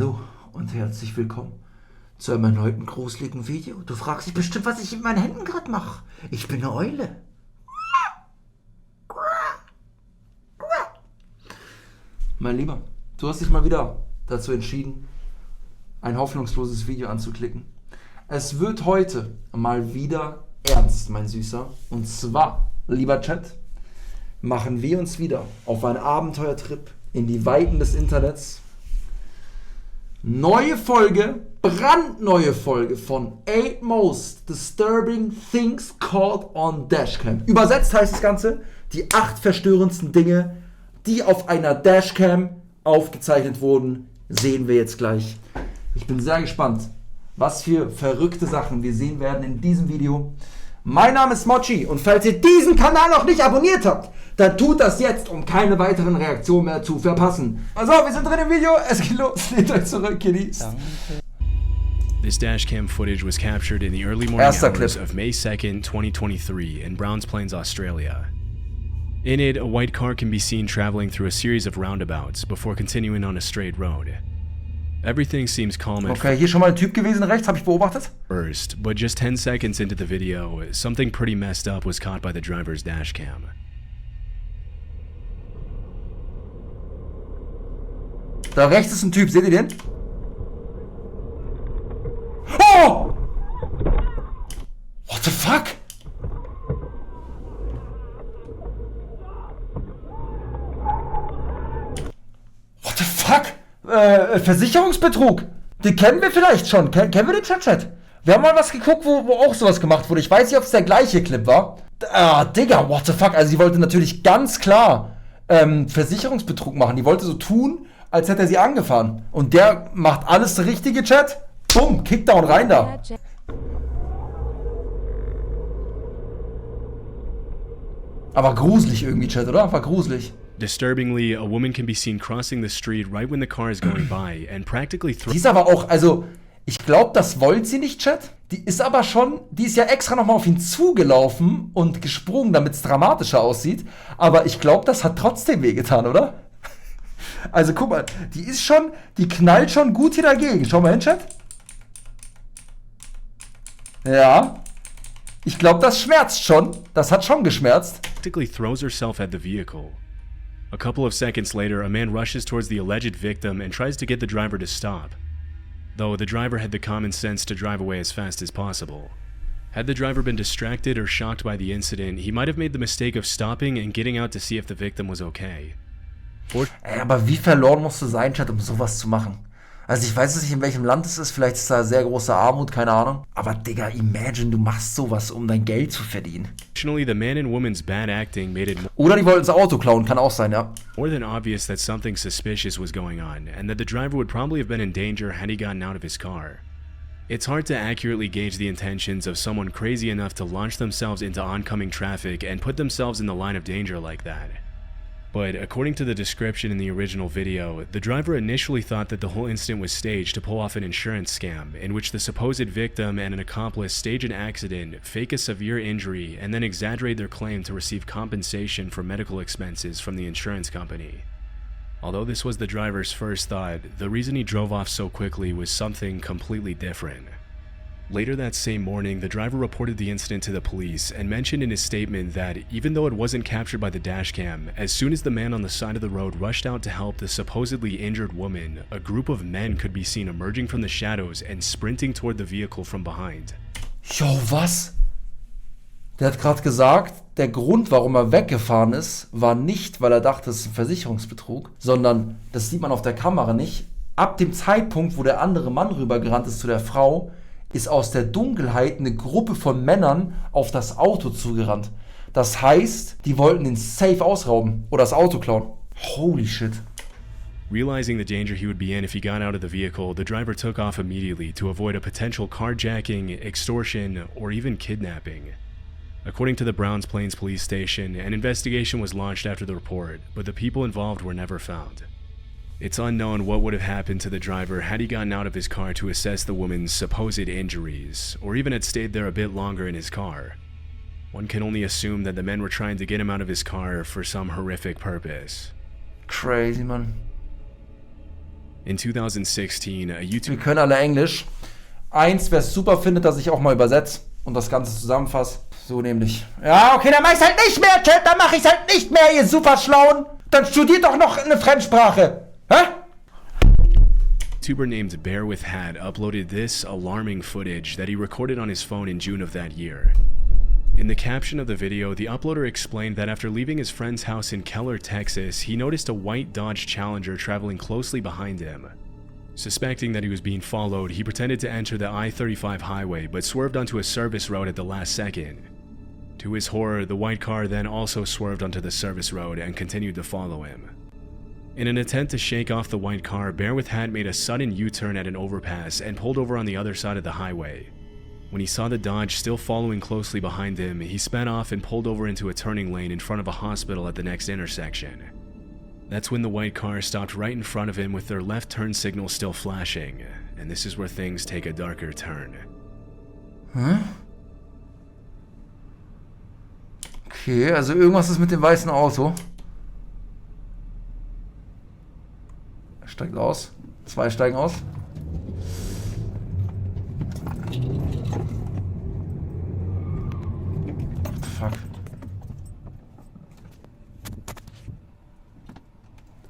Hallo und herzlich willkommen zu einem erneuten gruseligen Video. Du fragst dich bestimmt, was ich mit meinen Händen gerade mache. Ich bin eine Eule. Mein Lieber, du hast dich mal wieder dazu entschieden, ein hoffnungsloses Video anzuklicken. Es wird heute mal wieder ernst, mein Süßer. Und zwar, lieber Chat, machen wir uns wieder auf einen Abenteuertrip in die Weiten des Internets. Neue Folge, brandneue Folge von 8 Most Disturbing Things Caught on Dashcam. Übersetzt heißt das Ganze, die 8 verstörendsten Dinge, die auf einer Dashcam aufgezeichnet wurden, sehen wir jetzt gleich. Ich bin sehr gespannt, was für verrückte Sachen wir sehen werden in diesem Video. Mein Name ist Mojizzy und falls ihr diesen Kanal noch nicht abonniert habt, dann tut das jetzt, um keine weiteren Reaktionen mehr zu verpassen. Also, wir sind drin im Video, es geht los, lehnt euch zurück, Kiddies. This dashcam footage was captured in the early morning hours of May 2nd, 2023 in Browns Plains, Australia. In it, a white car can be seen traveling through a series of roundabouts before continuing on a straight road. Everything seems calm at Okay, hier schon mal ein Typ gewesen rechts, habe ich beobachtet. first, but just 10 seconds into the video, something pretty messed up was caught by the driver's dashcam. Da rechts ist ein Typ, seht ihr den? Oh! What the fuck? What the fuck? Versicherungsbetrug. Den kennen wir vielleicht schon. Kennen wir den Chat? Wir haben mal was geguckt, wo auch sowas gemacht wurde. Ich weiß nicht, ob es der gleiche Clip war. Digga, what the fuck? Also sie wollte natürlich ganz klar Versicherungsbetrug machen. Die wollte so tun, als hätte er sie angefahren. Und der macht alles der richtige, Chat. Bumm, Kickdown rein da. Aber gruselig irgendwie, Chat, oder? War gruselig. Disturbingly, a woman can be seen crossing the street right when the car is going by and practically Die ist aber auch, also, ich glaube, das wollte sie nicht, Chat. Die ist aber schon, die ist ja extra nochmal auf ihn zugelaufen und gesprungen, damit es dramatischer aussieht. Aber ich glaube, das hat trotzdem wehgetan, oder? Also, guck mal, die knallt schon gut hier dagegen. Schau mal hin, Chat. Ja. Ich glaube, das schmerzt schon. Das hat schon geschmerzt. practically throws herself at the vehicle. A couple of seconds later, a man rushes towards the alleged victim and tries to get the driver to stop, though the driver had the common sense to drive away as fast as possible. Had the driver been distracted or shocked by the incident, he might have made the mistake of stopping and getting out to see if the victim was okay. Aber wie verloren musst du sein, Chat, um sowas zu machen? Also ich weiß nicht, in welchem Land es ist, vielleicht ist da sehr große Armut, keine Ahnung. Aber Digga, imagine, du machst sowas, um dein Geld zu verdienen. Additionally, the man and woman's bad acting made it Oder die wollten das Auto klauen, kann auch sein, ja. more than obvious that something suspicious was going on, and that the driver would probably have been in danger had he gotten out of his car. It's hard to accurately gauge the intentions of someone crazy enough to launch themselves into oncoming traffic and put themselves in the line of danger like that. But according to the description in the original video, the driver initially thought that the whole incident was staged to pull off an insurance scam, in which the supposed victim and an accomplice stage an accident, fake a severe injury, and then exaggerate their claim to receive compensation for medical expenses from the insurance company. Although this was the driver's first thought, the reason he drove off so quickly was something completely different. Later that same morning, the driver reported the incident to the police and mentioned in his statement that even though it wasn't captured by the dashcam, as soon as the man on the side of the road rushed out to help the supposedly injured woman, a group of men could be seen emerging from the shadows and sprinting toward the vehicle from behind. Jo, was? Der hat gerade gesagt, der Grund, warum er weggefahren ist, war nicht, weil er dachte, es ist ein Versicherungsbetrug, sondern, das sieht man auf der Kamera nicht, ab dem Zeitpunkt, wo der andere Mann rübergerannt ist zu der Frau, ist aus der Dunkelheit eine Gruppe von Männern auf das Auto zugerannt. Das heißt, die wollten den Safe ausrauben oder das Auto klauen. Holy shit. Realizing the danger he would be in if he got out of the vehicle, the driver took off immediately to avoid a potential carjacking, extortion, or even kidnapping. According to the Browns Plains police station, an investigation was launched after the report, but the people involved were never found. It's unknown what would have happened to the driver had he gotten out of his car to assess the woman's supposed injuries, or even had stayed there a bit longer in his car. One can only assume that the men were trying to get him out of his car for some horrific purpose. Crazy, man. In 2016, a Wir YouTube können alle Englisch. Wer es super findet, dass ich auch mal übersetze und das Ganze zusammenfasse. So nämlich. Ja, okay, dann mach ich's halt nicht mehr, Chat. Dann mach ich's halt nicht mehr, ihr super Schlauen. Dann studiert doch noch eine Fremdsprache. Hä? YouTuber named Bear with Hat uploaded this alarming footage that he recorded on his phone in June of that year. In the caption of the video, the uploader explained that after leaving his friend's house in Keller, Texas, he noticed a white Dodge Challenger traveling closely behind him. Suspecting that he was being followed, he pretended to enter the I-35 highway but swerved onto a service road at the last second. To his horror, the white car then also swerved onto the service road and continued to follow him. In an attempt to shake off the white car, Bear with Hat made a sudden U-turn at an overpass and pulled over on the other side of the highway. When he saw the Dodge still following closely behind him, he sped off and pulled over into a turning lane in front of a hospital at the next intersection. That's when the white car stopped right in front of him with their left turn signal still flashing, and this is where things take a darker turn. Hä? Okay, also irgendwas ist mit dem weißen Auto. Er steigt aus. 2 steigen aus. What the fuck?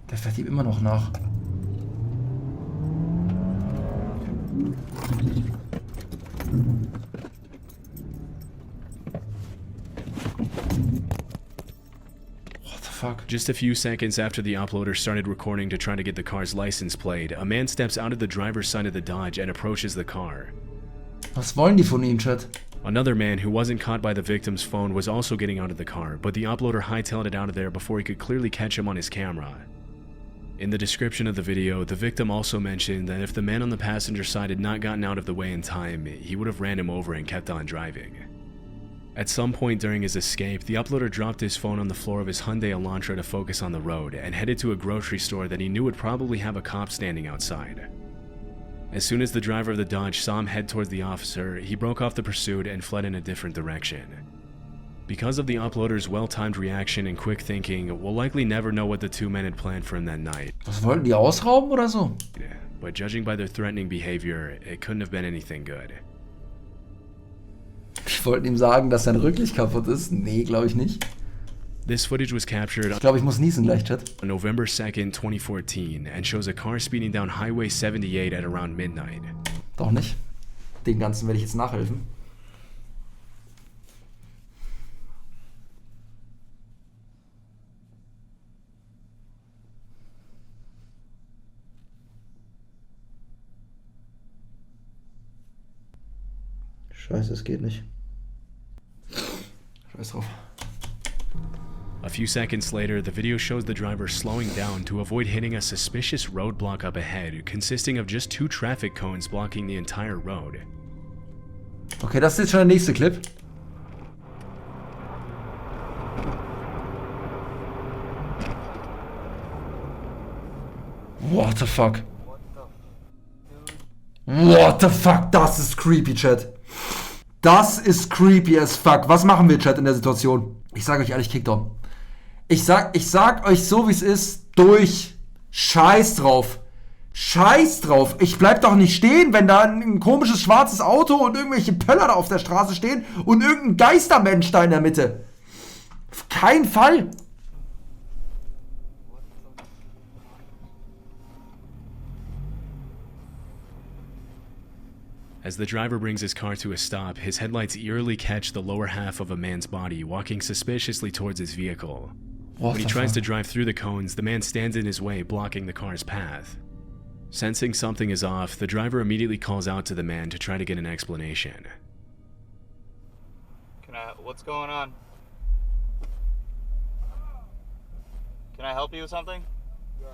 Der fährt ihm immer noch nach. Fuck. Just a few seconds after the uploader started recording to try to get the car's license plate, a man steps out of the driver's side of the Dodge and approaches the car. Was wollen die von ihm, Chat? Another man who wasn't caught by the victim's phone was also getting out of the car, but the uploader hightailed it out of there before he could clearly catch him on his camera. In the description of the video, the victim also mentioned that if the man on the passenger side had not gotten out of the way in time, he would have ran him over and kept on driving. At some point during his escape, the uploader dropped his phone on the floor of his Hyundai Elantra to focus on the road and headed to a grocery store that he knew would probably have a cop standing outside. As soon as the driver of the Dodge saw him head towards the officer, he broke off the pursuit and fled in a different direction. Because of the uploader's well-timed reaction and quick thinking, we'll likely never know what the two men had planned for him that night. Was wollten die ausrauben oder so? But judging by their threatening behavior, it couldn't have been anything good. Ich wollte ihm sagen, dass sein Rücklicht kaputt ist. Nee, glaube ich nicht. This footage was captured Ich glaube, ich muss niesen gleich, Chat. on November 2nd, 2014 and shows a car speeding down Highway 78 at around midnight. Doch nicht. Den ganzen werde ich jetzt nachhelfen. Scheiße, es geht nicht. Scheiß drauf. A few seconds later, the video shows the driver slowing down to avoid hitting a suspicious roadblock up ahead, consisting of just 2 traffic cones blocking the entire road. Okay, das ist jetzt schon der nächste Clip. What the fuck? What the fuck? Das ist creepy, Chat. Das ist creepy as fuck. Was machen wir, Chat, in der Situation? Ich sage euch ehrlich, Kickdown. Ich sag euch so, wie es ist, durch. Scheiß drauf. Scheiß drauf. Ich bleib doch nicht stehen, wenn da ein komisches schwarzes Auto und irgendwelche Pöller da auf der Straße stehen und irgendein Geistermensch da in der Mitte. Auf keinen Fall. As the driver brings his car to a stop, his headlights eerily catch the lower half of a man's body walking suspiciously towards his vehicle. When he tries to drive through the cones, the man stands in his way, blocking the car's path. Sensing something is off, the driver immediately calls out to the man to try to get an explanation. What's going on? Can I help you with something? Yes.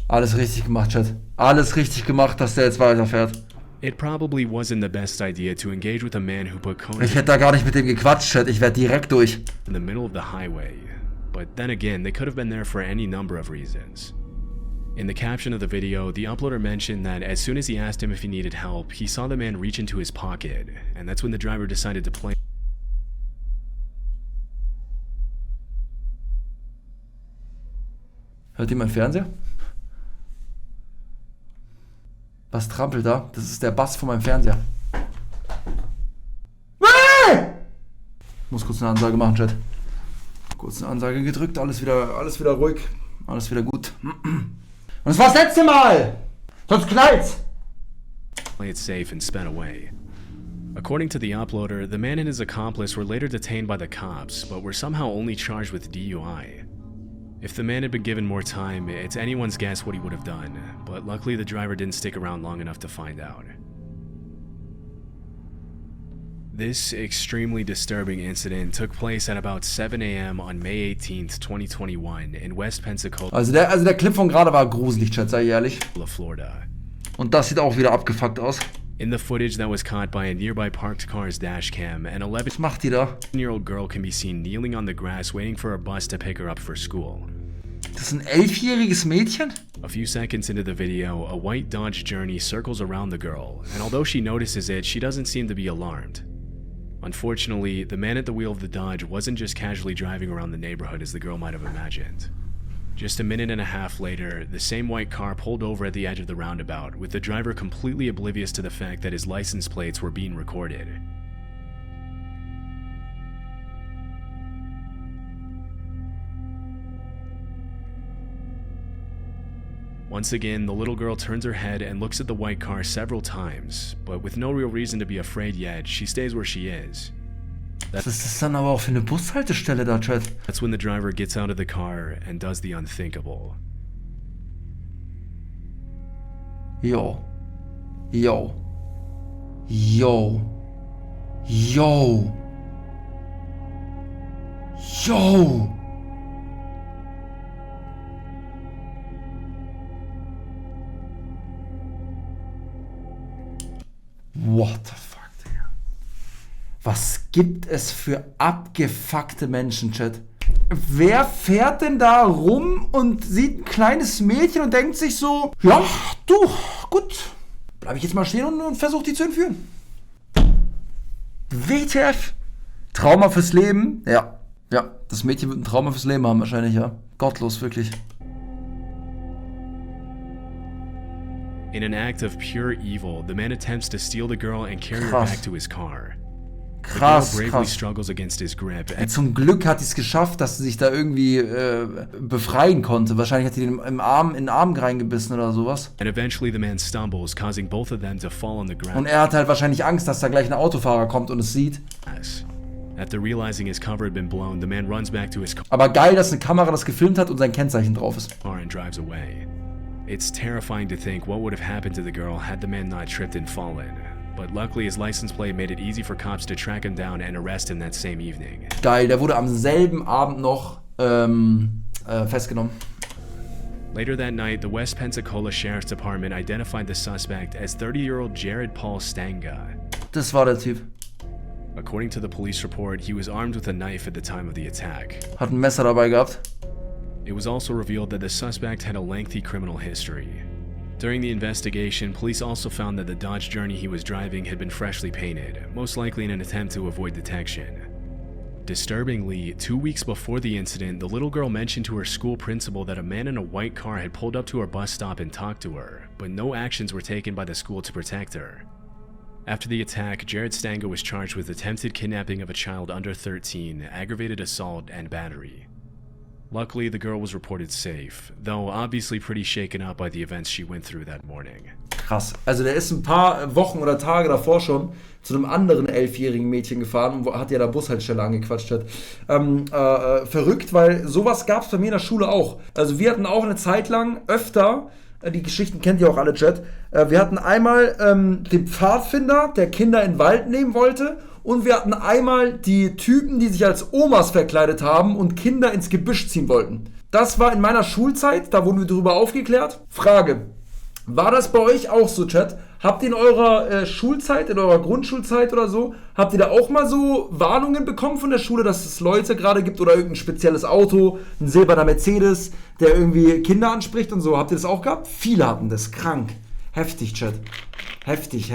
Alles richtig gemacht, Chat. Alles richtig gemacht, dass der jetzt weiterfährt. It probably wasn't the best idea to engage with a man who put cones Ich hätte da gar nicht mit dem gequatscht, Chat. Ich werde direkt durch. in the middle of the highway. But then again, they could have been there for any number of reasons. In the caption of the video, the uploader mentioned that as soon as he asked him if he needed help, he saw the man reach into his pocket, and that's when the driver decided to play. Hört ihr meinen Fernseher? Was trampelt da? Das ist der Bass von meinem Fernseher. Muss kurz eine Ansage machen, Chat. Kurz eine Ansage gedrückt, alles wieder ruhig, alles wieder gut. Und das war das letzte Mal! Sonst knallt's! Play it safe and sped away. According to the uploader, the man and his accomplice were later detained by the cops, but were somehow only charged with DUI. If the man had been given more time, it's anyone's guess what he would have done, but luckily the driver didn't stick around long enough to find out. This extremely disturbing incident took place at about 7 a.m. on May 18th, 2021 in West Pensacola, Also der Clip von gerade war gruselig, Chat, sei ehrlich. Florida. Und das sieht auch wieder abgefuckt aus. In the footage that was caught by a nearby parked car's dashcam, an Was macht die da? 11-year-old girl can be seen kneeling on the grass waiting for a bus to pick her up for school. Das ist ein 11-jähriges Mädchen? A few seconds into the video, a white Dodge Journey circles around the girl, and although she notices it, she doesn't seem to be alarmed. Unfortunately, the man at the wheel of the Dodge wasn't just casually driving around the neighborhood as the girl might have imagined. Just a minute and a half later, the same white car pulled over at the edge of the roundabout, with the driver completely oblivious to the fact that his license plates were being recorded. Once again, the little girl turns her head and looks at the white car several times, but with no real reason to be afraid yet, she stays where she is. Was ist das dann aber auch für eine Bushaltestelle da, Chat? That's when the driver gets out of the car and does the unthinkable. Yo. Yo. Yo. Yo. Yo. What the fuck, Digga? Was gibt es für abgefuckte Menschen, Chat? Wer fährt denn da rum und sieht ein kleines Mädchen und denkt sich so, ja, du, gut, bleib ich jetzt mal stehen und versuch die zu entführen. WTF? Trauma fürs Leben? Ja, das Mädchen wird ein Trauma fürs Leben haben wahrscheinlich, ja. Gottlos, wirklich. In an act of pure evil, the man attempts to steal the girl and carry her back to his car. Krass, The girl bravely krass. struggles against his grip. Zum Glück hat sie es geschafft, dass sie sich da irgendwie befreien konnte. Wahrscheinlich hat sie den in den Arm reingebissen oder sowas. And eventually the man stumbles, causing both of them to fall on the Und ground. er hat halt wahrscheinlich Angst, dass da gleich ein Autofahrer kommt und es sieht. After realizing his cover had been blown, the man runs back to his Aber geil, dass eine Kamera das gefilmt hat und sein Kennzeichen drauf ist. car and drives away. It's terrifying to think what would have happened to the girl had the man not tripped and fallen. But luckily his license plate made it easy for cops to track him down and arrest him that same evening. Geil, der wurde am selben Abend noch festgenommen. Later that night, the West Pensacola Sheriff's Department identified the suspect as 30-year-old Jared Paul Stanga. Das war der Typ. According to the police report, he was armed with a knife at the time of the attack. Hat ein Messer dabei gehabt. It was also revealed that the suspect had a lengthy criminal history. During the investigation, police also found that the Dodge Journey he was driving had been freshly painted, most likely in an attempt to avoid detection. Disturbingly, 2 weeks before the incident, the little girl mentioned to her school principal that a man in a white car had pulled up to her bus stop and talked to her, but no actions were taken by the school to protect her. After the attack, Jared Stanga was charged with attempted kidnapping of a child under 13, aggravated assault, and battery. Luckily, the girl was reported safe, though obviously pretty shaken up by the events she went through that morning. Krass. Also der ist ein paar Wochen oder Tage davor schon zu einem anderen 11-jährigen Mädchen gefahren und hat ja da Bushaltestelle angequatscht. Verrückt, weil sowas gab es bei mir in der Schule auch. Also wir hatten auch eine Zeit lang öfter, die Geschichten kennt ihr auch alle, Chat, wir hatten einmal den Pfadfinder, der Kinder in den Wald nehmen wollte. Und wir hatten einmal die Typen, die sich als Omas verkleidet haben und Kinder ins Gebüsch ziehen wollten. Das war in meiner Schulzeit, da wurden wir darüber aufgeklärt. Frage, war das bei euch auch so, Chat? Habt ihr in eurer Schulzeit, in eurer Grundschulzeit oder so, habt ihr da auch mal so Warnungen bekommen von der Schule, dass es Leute gerade gibt oder irgendein spezielles Auto, ein silberner Mercedes, der irgendwie Kinder anspricht und so? Habt ihr das auch gehabt? Viele hatten das, krank. Heftig, Chat. Heftig.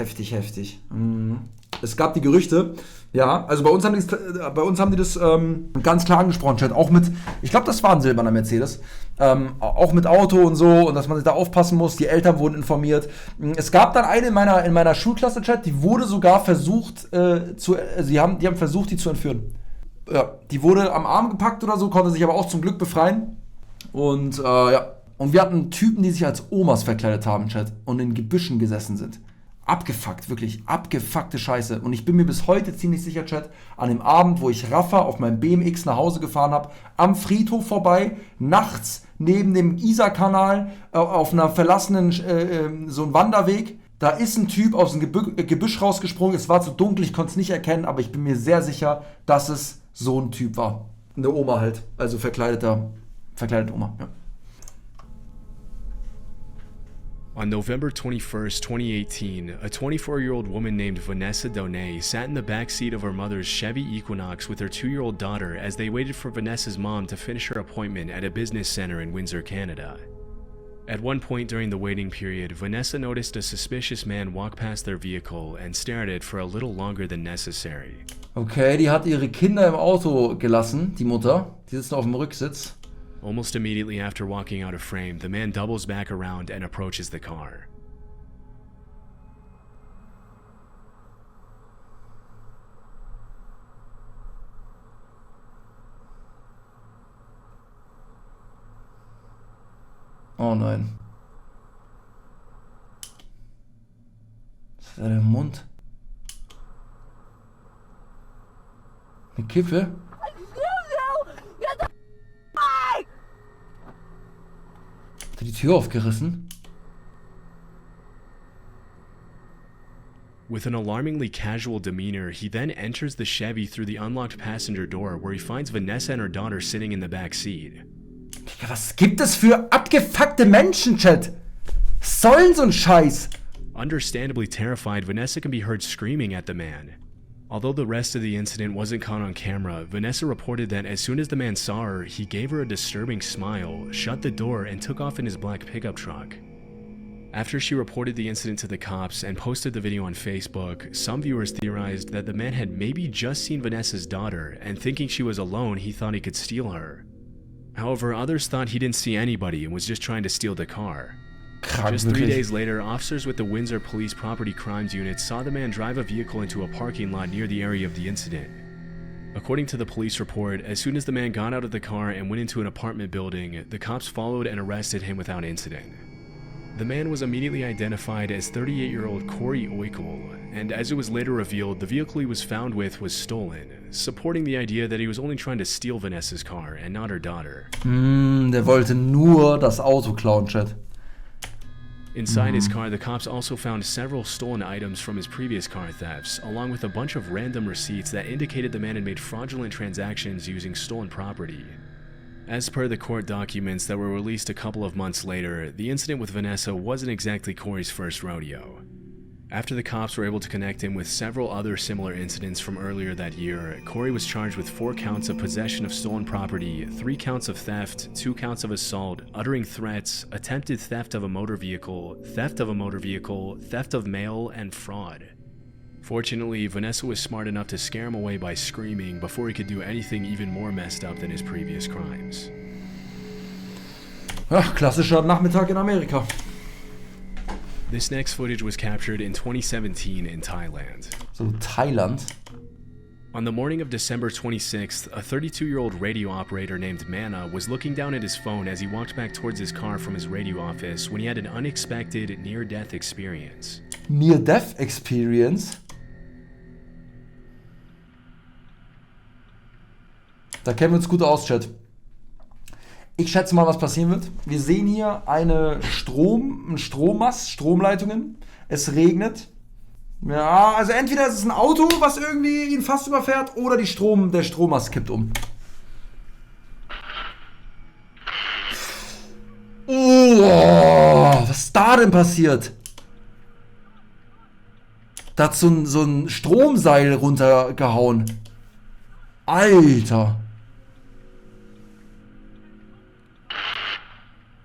Mhm. Es gab die Gerüchte, ja, also bei uns haben die das ganz klar angesprochen, Chat, auch mit, ich glaube, das war ein silberner Mercedes, auch mit Auto und so und dass man sich da aufpassen muss, die Eltern wurden informiert. Es gab dann eine in meiner Schulklasse, Chat, die wurde sogar versucht, die haben versucht, die zu entführen. Ja, die wurde am Arm gepackt oder so, konnte sich aber auch zum Glück befreien und ja. Und wir hatten Typen, die sich als Omas verkleidet haben, Chat, und in Gebüschen gesessen sind. Abgefuckt, wirklich abgefuckte Scheiße. Und ich bin mir bis heute ziemlich sicher, Chat, an dem Abend, wo ich Rafa auf meinem BMX nach Hause gefahren habe, am Friedhof vorbei, nachts neben dem Isarkanal, auf einer verlassenen, so ein Wanderweg, da ist ein Typ aus dem Gebüsch rausgesprungen. Es war zu dunkel, ich konnte es nicht erkennen, aber ich bin mir sehr sicher, dass es so ein Typ war. Eine Oma halt, also verkleidete Oma, ja. On November 21st, 2018, a 24-year-old woman named Vanessa Donay sat in the backseat of her mother's Chevy Equinox with her 2-year-old daughter as they waited for Vanessa's mom to finish her appointment at a business center in Windsor, Canada. At one point during the waiting period, Vanessa noticed a suspicious man walk past their vehicle and stare at it for a little longer than necessary. Okay, die hat ihre Kinder im Auto gelassen, die Mutter. Die sitzen auf dem Rücksitz. Almost immediately after walking out of frame, the man doubles back around and approaches the car. Oh nein. Was ist da der Mund? Eine Kiffe? Hat er die Tür aufgerissen? With an alarmingly casual demeanor, he then enters the Chevy through the unlocked passenger door where he finds Vanessa and her daughter sitting in the back seat. Was gibt es für abgefuckte Menschen, Chat? Was soll denn so ein Scheiß? Understandably terrified, Vanessa can be heard screaming at the man. Although the rest of the incident wasn't caught on camera, Vanessa reported that as soon as the man saw her, he gave her a disturbing smile, shut the door, and took off in his black pickup truck. After she reported the incident to the cops and posted the video on Facebook, some viewers theorized that the man had maybe just seen Vanessa's daughter, and thinking she was alone, he thought he could steal her. However, others thought he didn't see anybody and was just trying to steal the car. Just 3 days later, officers with the Windsor Police Property Crimes Unit saw the man drive a vehicle into a parking lot near the area of the incident. According to the police report, as soon as the man got out of the car and went into an apartment building, the cops followed and arrested him without incident. The man was immediately identified as 38-year-old Corey Oikel, and as it was later revealed, the vehicle he was found with was stolen, supporting the idea that he was only trying to steal Vanessa's car and not her daughter. Der wollte nur das Auto klauen, Chat. Inside his car, the cops also found several stolen items from his previous car thefts, along with a bunch of random receipts that indicated the man had made fraudulent transactions using stolen property. As per the court documents that were released a couple of months later, the incident with Vanessa wasn't exactly Corey's first rodeo. After the cops were able to connect him with several other similar incidents from earlier that year, Corey was charged with 4 counts of possession of stolen property, 3 counts of theft, 2 counts of assault, uttering threats, attempted theft of a motor vehicle, theft of mail, and fraud. Fortunately, Vanessa was smart enough to scare him away by screaming before he could do anything even more messed up than his previous crimes. Ach, klassischer Nachmittag in Amerika. This next footage was captured in 2017 in Thailand. So, Thailand? On the morning of December 26th, a 32-year-old radio operator named Mana was looking down at his phone as he walked back towards his car from his radio office when he had an unexpected near-death experience. Near-Death Experience? Da kennen wir uns gut aus, Chat. Ich schätze mal, was passieren wird. Wir sehen hier einen Strommast, Stromleitungen. Es regnet. Ja, also entweder ist es ein Auto, was irgendwie ihn fast überfährt, oder der Strommast kippt um. Oh, was ist da denn passiert? Da hat so ein Stromseil runtergehauen. Alter.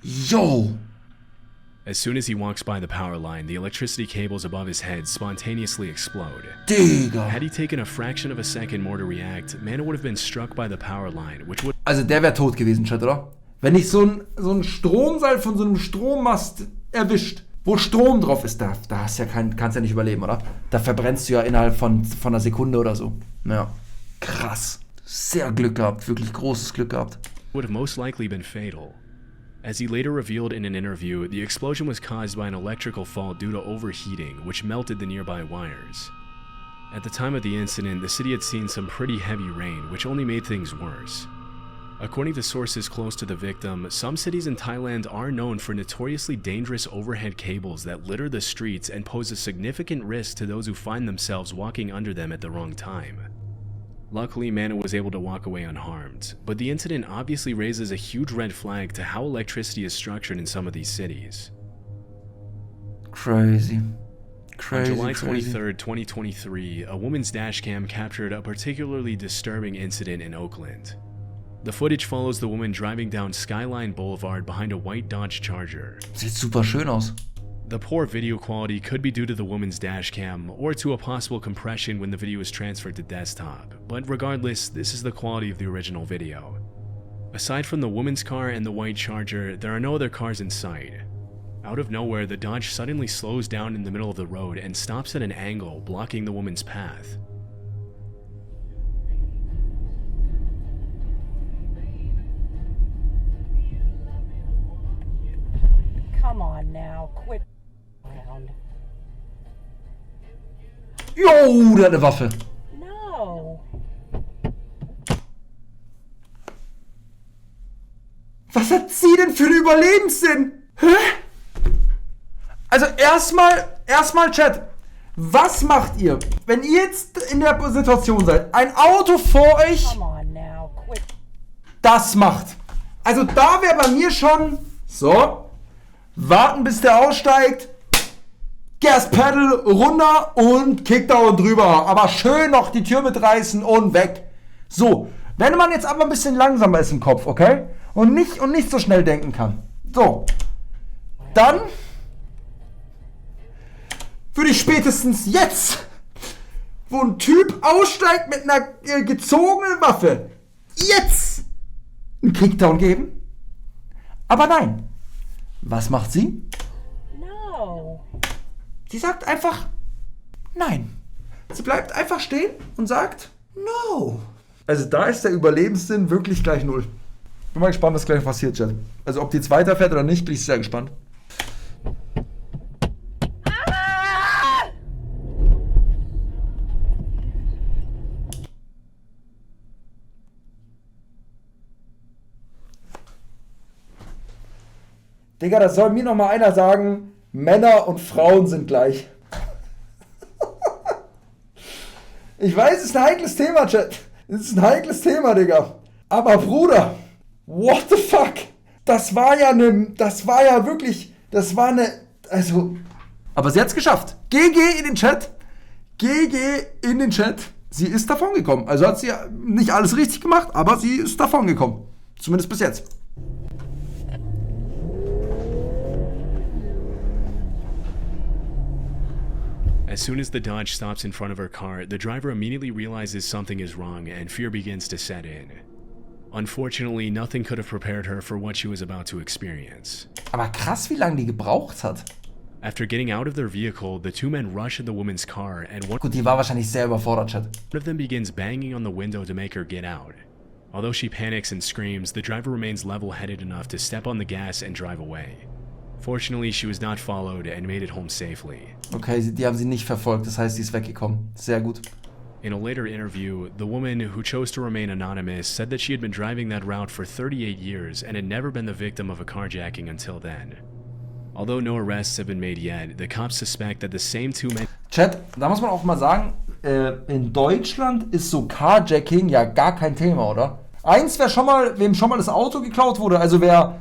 Yo. As soon as he walks by the power line, the electricity cables above his head spontaneously explode. Digga. Had he taken a fraction of a second more to react, Mano would have been struck by the power line, which would... Also der wäre tot gewesen, Chat, oder? Wenn dich so ein Stromseil von so einem Strommast erwischt, wo Strom drauf ist, da hast ja kannst ja nicht überleben, oder? Da verbrennst du ja innerhalb von einer Sekunde oder so. Ja, krass. Sehr Glück gehabt, wirklich großes Glück gehabt. Would have most likely been fatal. As he later revealed in an interview, the explosion was caused by an electrical fault due to overheating, which melted the nearby wires. At the time of the incident, the city had seen some pretty heavy rain, which only made things worse. According to sources close to the victim, some cities in Thailand are known for notoriously dangerous overhead cables that litter the streets and pose a significant risk to those who find themselves walking under them at the wrong time. Luckily, Mano was able to walk away unharmed, but the incident obviously raises a huge red flag to how electricity is structured in some of these cities. Crazy. On July 23rd, 2023, a woman's dashcam captured a particularly disturbing incident in Oakland. The footage follows the woman driving down Skyline Boulevard behind a white Dodge Charger. Sieht super schön aus. The poor video quality could be due to the woman's dashcam or to a possible compression when the video is transferred to desktop, but regardless, this is the quality of the original video. Aside from the woman's car and the white Charger, there are no other cars in sight. Out of nowhere, the Dodge suddenly slows down in the middle of the road and stops at an angle, blocking the woman's path. Come on now, quit around. Jo, der hat eine Waffe. No. Was hat sie denn für einen Überlebenssinn? Hä? Also erstmal Chat. Was macht ihr, wenn ihr jetzt in der Situation seid, ein Auto vor euch Come on now, quit. das macht? Also da wäre bei mir schon so, warten bis der aussteigt, Gaspedal runter und Kickdown drüber. Aber schön noch die Tür mitreißen und weg. So, wenn man jetzt aber ein bisschen langsamer ist im Kopf, okay? Und nicht so schnell denken kann. So, dann würde ich spätestens jetzt, wo ein Typ aussteigt mit einer gezogenen Waffe, jetzt einen Kickdown geben. Aber nein. Was macht sie? No. Sie sagt einfach nein. Sie bleibt einfach stehen und sagt no. Also da ist der Überlebenssinn wirklich gleich null. Bin mal gespannt, was gleich passiert, Chat. Also ob die jetzt weiterfährt oder nicht, bin ich sehr gespannt. Digga, das soll mir noch mal einer sagen, Männer und Frauen sind gleich. Ich weiß, es ist ein heikles Thema, Chat. Es ist ein heikles Thema, Digga. Aber Bruder, what the fuck? Das war ja eine, also... Aber sie hat's geschafft. GG in den Chat. GG in den Chat. Sie ist davon gekommen. Also hat sie ja nicht alles richtig gemacht, aber sie ist davon gekommen. Zumindest bis jetzt. As soon as the Dodge stops in front of her car, the driver immediately realizes something is wrong and fear begins to set in. Unfortunately, nothing could have prepared her for what she was about to experience. Aber krass, wie lange die gebraucht hat. After getting out of their vehicle, the two men rush at the woman's car and one Gut, die war wahrscheinlich sehr überfordert, Chat. of them begins banging on the window to make her get out. Although she panics and screams, the driver remains level-headed enough to step on the gas and drive away. Fortunately, she was not followed and made it home safely. Okay, die haben sie nicht verfolgt, das heißt, sie ist weggekommen. Sehr gut. In a later interview, the woman, who chose to remain anonymous, said that she had been driving that route for 38 years and had never been the victim of a carjacking until then. Although no arrests have been made yet, the cops suspect that the same two men... Chat, da muss man auch mal sagen, in Deutschland ist so Carjacking ja gar kein Thema, oder? Eins, wem schon mal das Auto geklaut wurde, also wer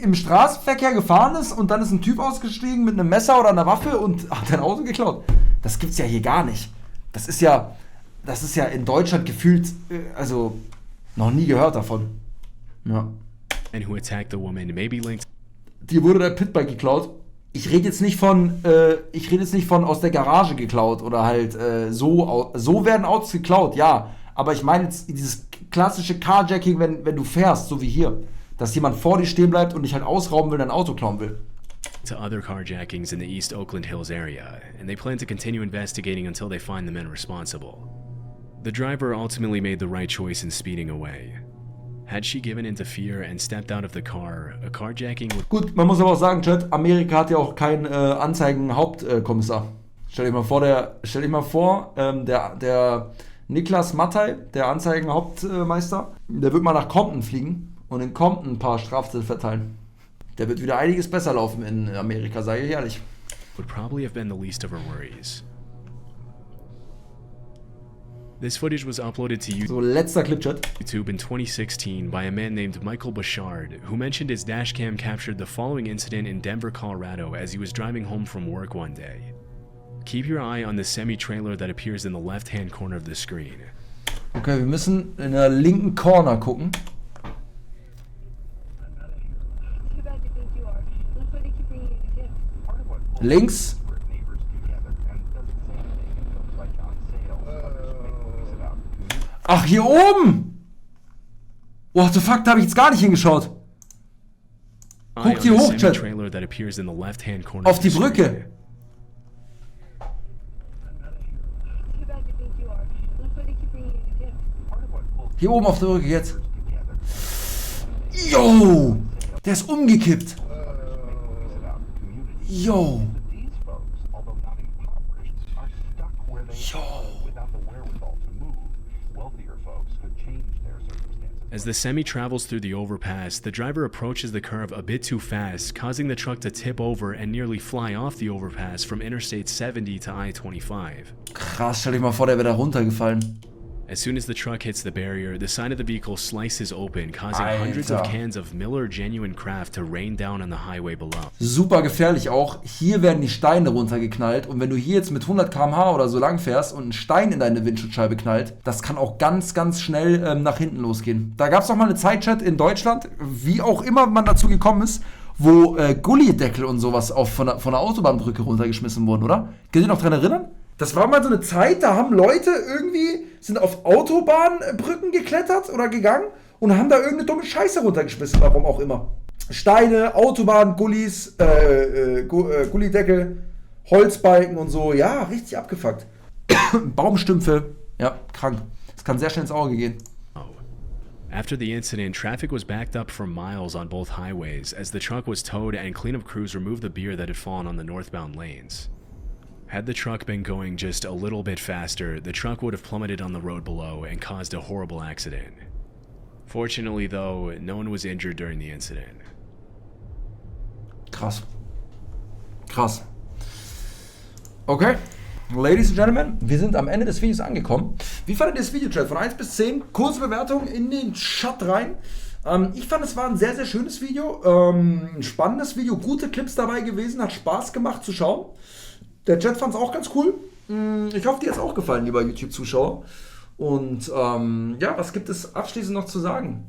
im Straßenverkehr gefahren ist und dann ist ein Typ ausgestiegen mit einem Messer oder einer Waffe und hat ein Auto geklaut. Das gibt's ja hier gar nicht. Das ist ja in Deutschland gefühlt, also noch nie gehört davon. Ja. who attacked the woman may be linked Die wurde der Pitbike geklaut. Ich rede jetzt nicht von aus der Garage geklaut oder halt so werden Autos geklaut, ja. Aber ich meine jetzt dieses klassische Carjacking, wenn du fährst, so wie hier. Dass jemand vor dir stehen bleibt und dich halt ausrauben will, dein Auto klauen will. To other carjackings in the East Oakland Hills area, and they plan to continue investigating until they find the men responsible. The driver ultimately made the right choice in speeding away. Had she given into fear and stepped out of the car, a carjacking would... Gut, man muss aber auch sagen, Chat, Amerika hat ja auch keinen Anzeigen-Hauptkommissar. Stell dich mal vor, der Niklas Mattei, der Anzeigen-Hauptmeister, der wird mal nach Compton fliegen und in Compton ein paar Strafzettel verteilen. Der wird wieder einiges besser laufen in Amerika, sage ich ehrlich. would probably have been the least of her worries. This footage was uploaded to So, letzter Clipchat. YouTube in 2016 by a man named Michael Bouchard, who mentioned his dashcam captured the following incident in Denver, Colorado as he was driving home from work one day. Keep your eye on the semi-trailer that appears in the left-hand corner of the screen. Okay, wir müssen in der linken Corner gucken. Links. Ach, hier oben! What the fuck, da habe ich jetzt gar nicht hingeschaut. Guck hier hoch, Chat. Auf die Brücke. Hier oben auf der Brücke jetzt. Yo! Der ist umgekippt. Yo! Yo! As the semi travels through the overpass, the driver approaches the curve a bit too fast, causing the truck to tip over and nearly fly off the overpass from Interstate 70 to I-25. Krass, stell dich mal vor, der wäre da runtergefallen. As soon as the truck hits the barrier, the side of the vehicle slices open, causing Alter. hundreds of cans of Miller Genuine Craft to rain down on the highway below. Super gefährlich auch. Hier werden die Steine runtergeknallt und wenn du hier jetzt mit 100 km/h oder so lang fährst und ein Stein in deine Windschutzscheibe knallt, das kann auch ganz, ganz schnell nach hinten losgehen. Da gab es auch mal eine Zeit-Chat in Deutschland, wie auch immer man dazu gekommen ist, wo Gullideckel und sowas von der Autobahnbrücke runtergeschmissen wurden, oder? Könnt ihr noch dran erinnern? Das war mal so eine Zeit, da haben Leute sind auf Autobahnbrücken geklettert oder gegangen und haben da irgendeine dumme Scheiße runtergeschmissen, warum auch immer. Steine, Autobahn, Gullis, Gullideckel, Holzbalken und so, ja, richtig abgefuckt. Baumstümpfe, ja, krank. Das kann sehr schnell ins Auge gehen. After the incident, traffic was backed up for miles on both highways as the truck was towed and cleanup crews removed the beer that had fallen on the northbound lanes. Had the truck been going just a little bit faster, the truck would have plummeted on the road below and caused a horrible accident. Fortunately, though, no one was injured during the incident. Krass. Krass. Okay, Ladies and Gentlemen, wir sind am Ende des Videos angekommen. Wie fandet ihr das Video, Chat? Von 1 bis 10, kurze Bewertung in den Chat rein. Ich fand, es war ein sehr, sehr schönes Video, ein spannendes Video, gute Clips dabei gewesen, hat Spaß gemacht zu schauen. Der Chat fand es auch ganz cool. Ich hoffe, dir hat es auch gefallen, lieber YouTube-Zuschauer. Und ja, was gibt es abschließend noch zu sagen?